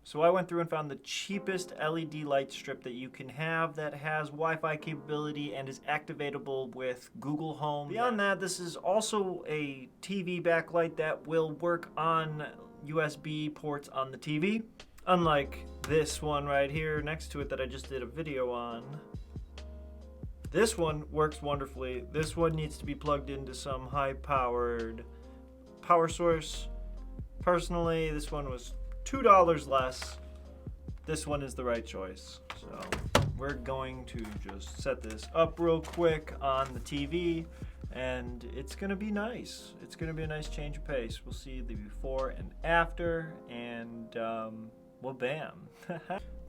So I went through and found the cheapest LED light strip that you can have that has Wi-Fi capability and is activatable with Google Home. Beyond that, this is also a TV backlight that will work on USB ports on the TV. Unlike this one right here next to it that I just did a video on. This one works wonderfully. This one needs to be plugged into some high-powered power source. Personally, this one was $2 less. This one is the right choice. So we're going to just set this up real quick on the TV, and it's gonna be nice. It's gonna be a nice change of pace. We'll see the before and after, and well, bam.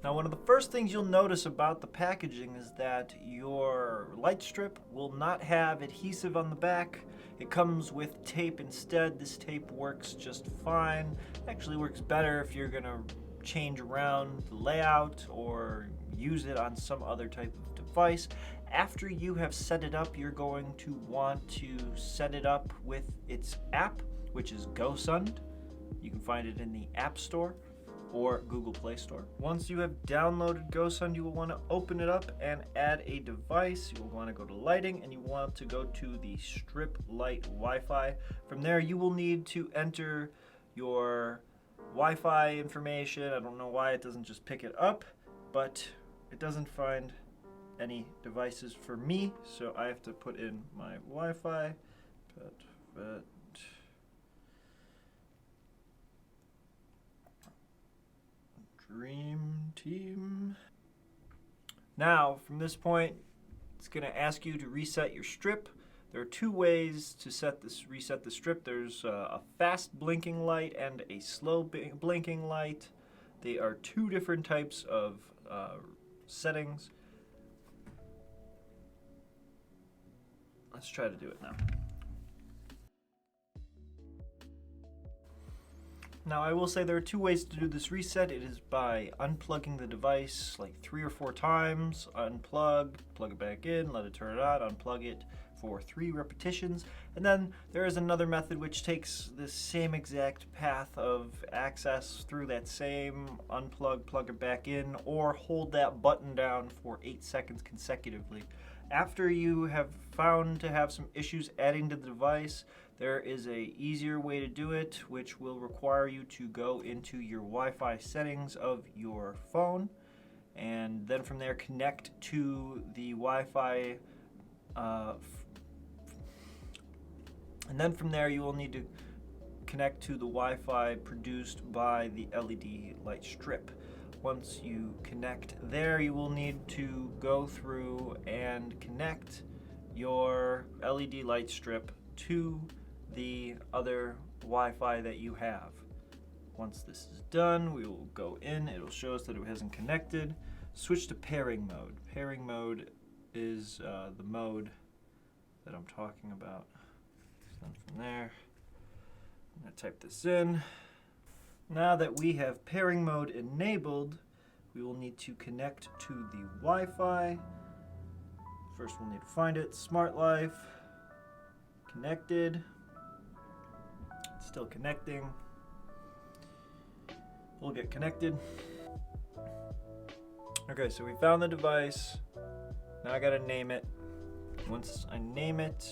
Now, one of the first things you'll notice about the packaging is that your light strip will not have adhesive on the back. It comes with tape instead. This tape works just fine. Actually works better if you're gonna change around the layout or use it on some other type of device. After you have set it up, you're going to want to set it up with its app, which is GoSund. You can find it in the App Store or Google Play Store. Once you have downloaded GoSund, you will want to open it up and add a device. You will want to go to lighting and you want to go to the strip light Wi-Fi. From there, you will need to enter your Wi-Fi information. I don't know why it doesn't just pick it up, but it doesn't find any devices for me, so I have to put in my Wi-Fi. Dream Team. Now, from this point, it's going to ask you to reset your strip. There are two ways to reset the strip. There's a fast blinking light and a slow blinking light. They are two different types of settings. Let's try to do it now. Now, I will say there are two ways to do this reset. It is by unplugging the device like 3 or 4 times, unplug, plug it back in, let it turn it on, unplug it for 3 repetitions. And then there is another method which takes the same exact path of access through that same unplug, plug it back in, or hold that button down for 8 seconds consecutively. After you have found to have some issues adding to the device, there is a easier way to do it, which will require you to go into your Wi-Fi settings of your phone, and then from there connect to the Wi-Fi, and then from there you will need to connect to the Wi-Fi produced by the LED light strip. Once you connect there, you will need to go through and connect your LED light strip to the other Wi-Fi that you have. Once this is done, we will go in. It'll show us that it hasn't connected. Switch to pairing mode. Pairing mode is the mode that I'm talking about. So then from there, I'm going to type this in. Now that we have pairing mode enabled, we will need to connect to the Wi-Fi. First we'll need to find it. Smart Life. Connected. Still connecting. We'll get connected. Okay, so we found the device. Now I gotta name it. Once I name it,